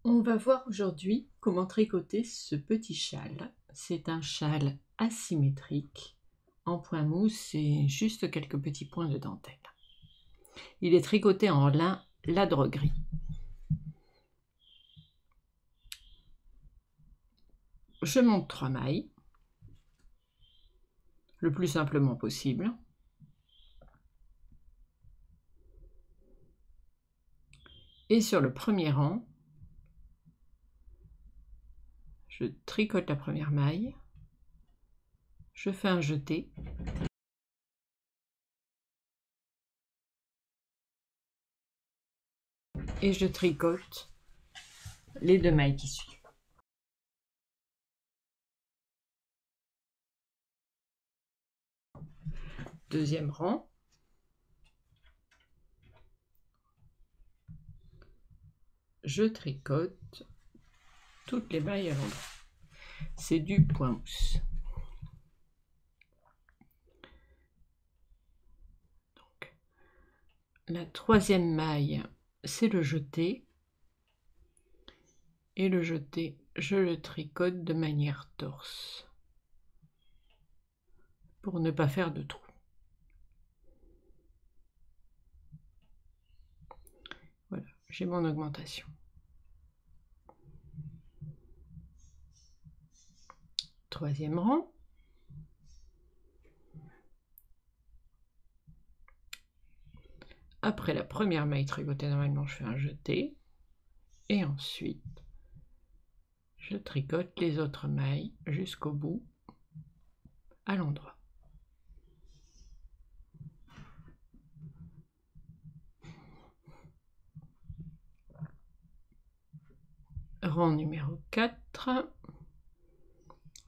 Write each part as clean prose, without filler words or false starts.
On va voir aujourd'hui comment tricoter ce petit châle. C'est un châle asymétrique en point mousse et juste quelques petits points de dentelle. Il est tricoté en lin ladre gris. Je monte 3 mailles, le plus simplement possible. Et sur le premier rang, je tricote la première maille, je fais un jeté, et je tricote les 2 mailles qui suivent. Deuxième rang, je tricote toutes les mailles à l'endroit. C'est du point mousse. Donc, la troisième maille, c'est le jeté. Et le jeté, je le tricote de manière torse pour ne pas faire de trou. Voilà, j'ai mon augmentation. Troisième rang. Après la première maille tricotée normalement, je fais un jeté. Et ensuite, je tricote les autres mailles jusqu'au bout, à l'endroit. Rang numéro 4,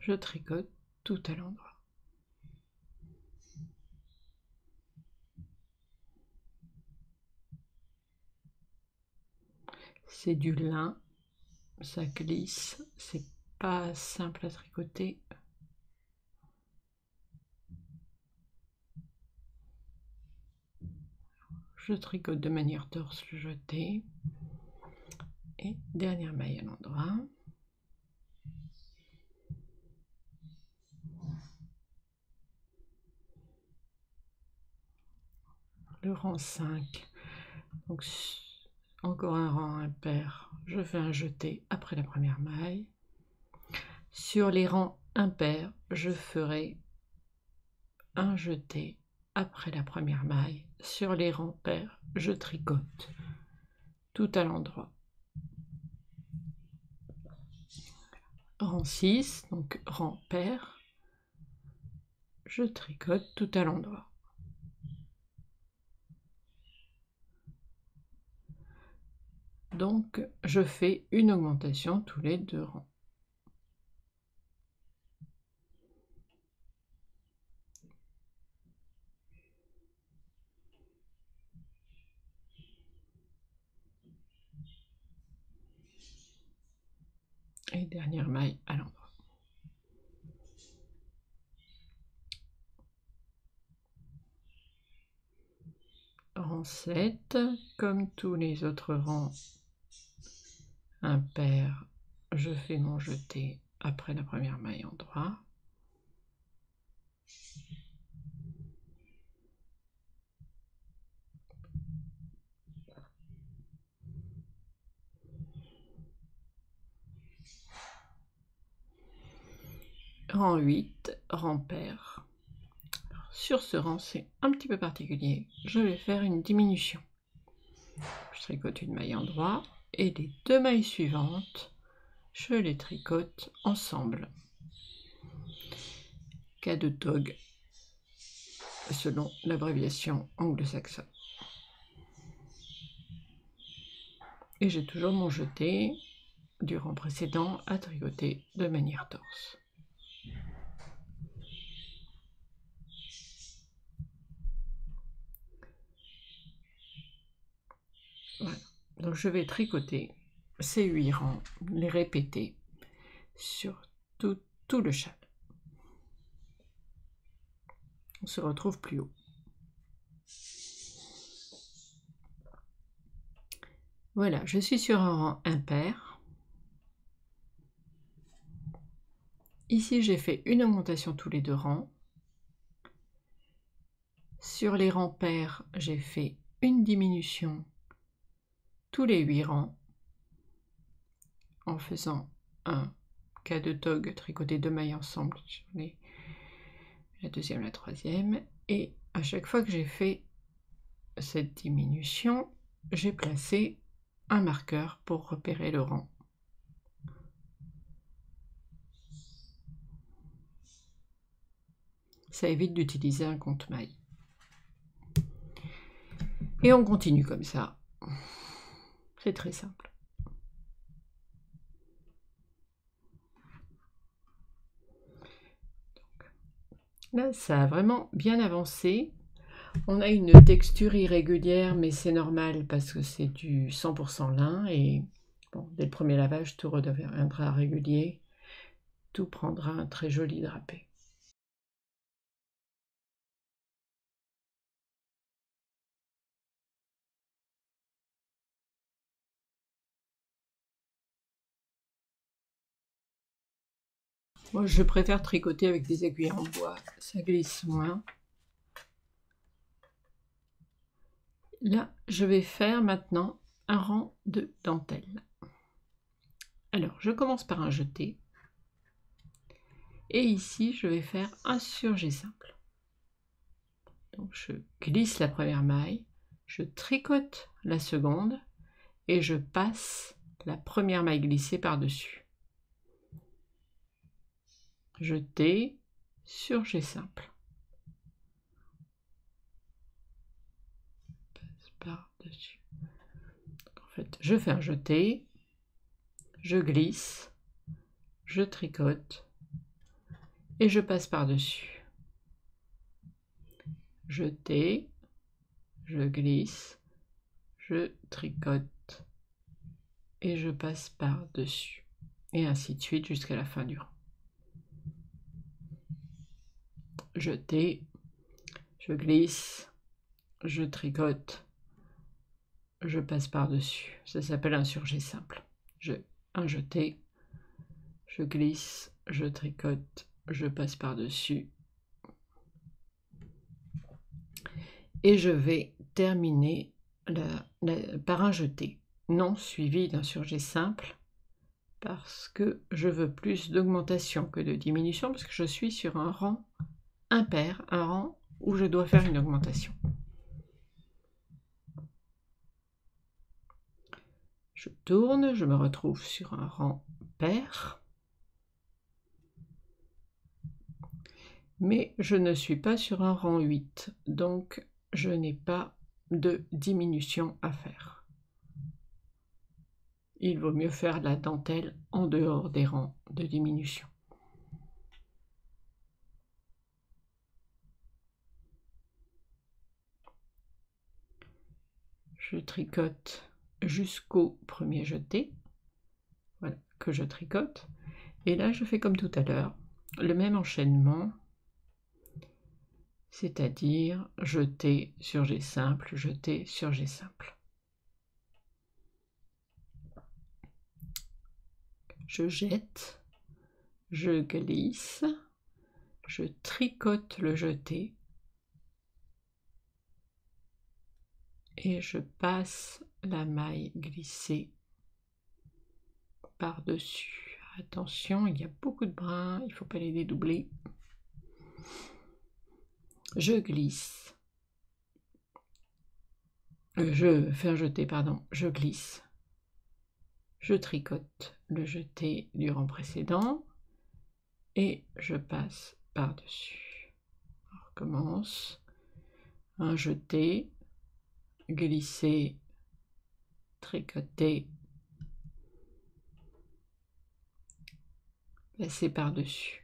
je tricote tout à l'endroit. C'est du lin, ça glisse, c'est pas simple à tricoter. Je tricote de manière torse le jeté. Et dernière maille à l'endroit. Le rang 5. Donc encore un rang impair. Je fais un jeté après la première maille. Sur les rangs impairs, je ferai un jeté après la première maille. Sur les rangs pairs, je tricote tout à l'endroit. Rang 6, donc rang pair, je tricote tout à l'endroit. Donc je fais une augmentation tous les 2 rangs. Et dernière maille à l'endroit. Rang 7, comme tous les autres rangs impairs, je fais mon jeté après la première maille endroit. Rang 8, rang pair. Sur ce rang, c'est un petit peu particulier. Je vais faire une diminution. Je tricote une maille endroit et les 2 mailles suivantes, je les tricote ensemble. Cas de tog, selon l'abréviation anglo-saxonne. Et j'ai toujours mon jeté du rang précédent à tricoter de manière torse. Voilà. Donc je vais tricoter ces 8 rangs, les répéter sur tout le châle. On se retrouve plus haut. Voilà, je suis sur un rang impair. Ici, j'ai fait une augmentation tous les 2 rangs. Sur les rangs pairs, j'ai fait une diminution tous les 8 rangs en faisant un cas de tog tricoté 2 mailles ensemble sur la deuxième, la troisième, et à chaque fois que j'ai fait cette diminution, j'ai placé un marqueur pour repérer le rang. Ça évite d'utiliser un compte-mailles. Et on continue comme ça. C'est très simple. Donc, là, ça a vraiment bien avancé. On a une texture irrégulière, mais c'est normal parce que c'est du 100% lin et bon, dès le premier lavage, tout redeviendra régulier. Tout prendra un très joli drapé. Moi, je préfère tricoter avec des aiguilles en bois, ça glisse moins. Là, je vais faire maintenant un rang de dentelle. Alors, je commence par un jeté. Et ici, je vais faire un surjet simple. Donc, je glisse la première maille, je tricote la seconde et je passe la première maille glissée par-dessus. Jeté, surjet simple. Passe par-dessus. En fait, je fais un jeté, je glisse, je tricote et je passe par-dessus. Jeté, je glisse, je tricote et je passe par-dessus. Et ainsi de suite jusqu'à la fin du rang. Jeté, je glisse, je tricote, je passe par-dessus. Ça s'appelle un surjet simple. Un jeté, je glisse, je tricote, je passe par-dessus. Et je vais terminer par un jeté, non suivi d'un surjet simple, parce que je veux plus d'augmentation que de diminution, parce que je suis sur un rang impair, un rang où je dois faire une augmentation. Je tourne, je me retrouve sur un rang pair, mais je ne suis pas sur un rang 8, donc je n'ai pas de diminution à faire. Il vaut mieux faire la dentelle en dehors des rangs de diminution. Je tricote jusqu'au premier jeté, voilà, que je tricote, et là je fais comme tout à l'heure, le même enchaînement, c'est-à-dire jeté, surjet simple, jeté, surjet simple. Je jette, je glisse, je tricote le jeté et je passe la maille glissée par-dessus. Attention, il y a beaucoup de brins, il ne faut pas les dédoubler. Je glisse. Je fais un jeté, pardon, je glisse. Je tricote le jeté du rang précédent et je passe par-dessus. On recommence. Un jeté, glisser, tricoter, passer par-dessus.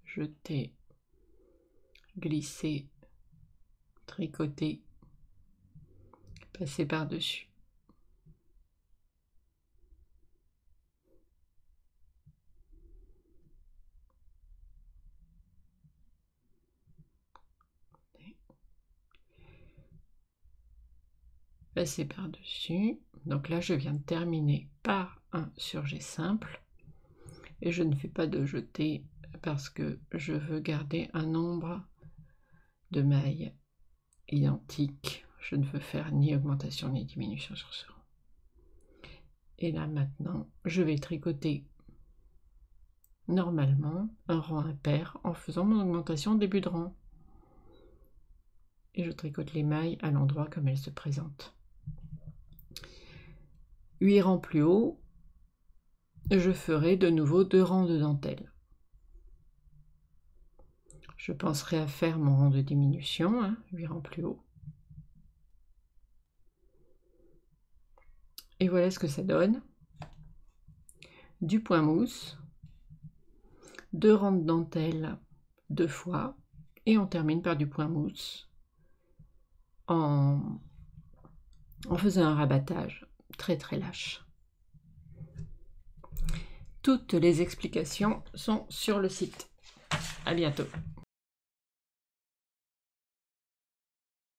Jeter, glisser, tricoter, passer par-dessus. Passer par-dessus. Donc là, je viens de terminer par un surjet simple et je ne fais pas de jeté parce que je veux garder un nombre de mailles identique. Je ne veux faire ni augmentation ni diminution sur ce rang. Et là maintenant, je vais tricoter normalement un rang impair en faisant mon augmentation au début de rang. Et je tricote les mailles à l'endroit comme elles se présentent. 8 rangs plus haut, je ferai de nouveau 2 rangs de dentelle. Je penserai à faire mon rang de diminution, 8 rangs plus haut. Et voilà ce que ça donne. Du point mousse, 2 rangs de dentelle 2 fois, et on termine par du point mousse en faisant un rabattage très très lâche. Toutes les explications sont sur le site. À bientôt.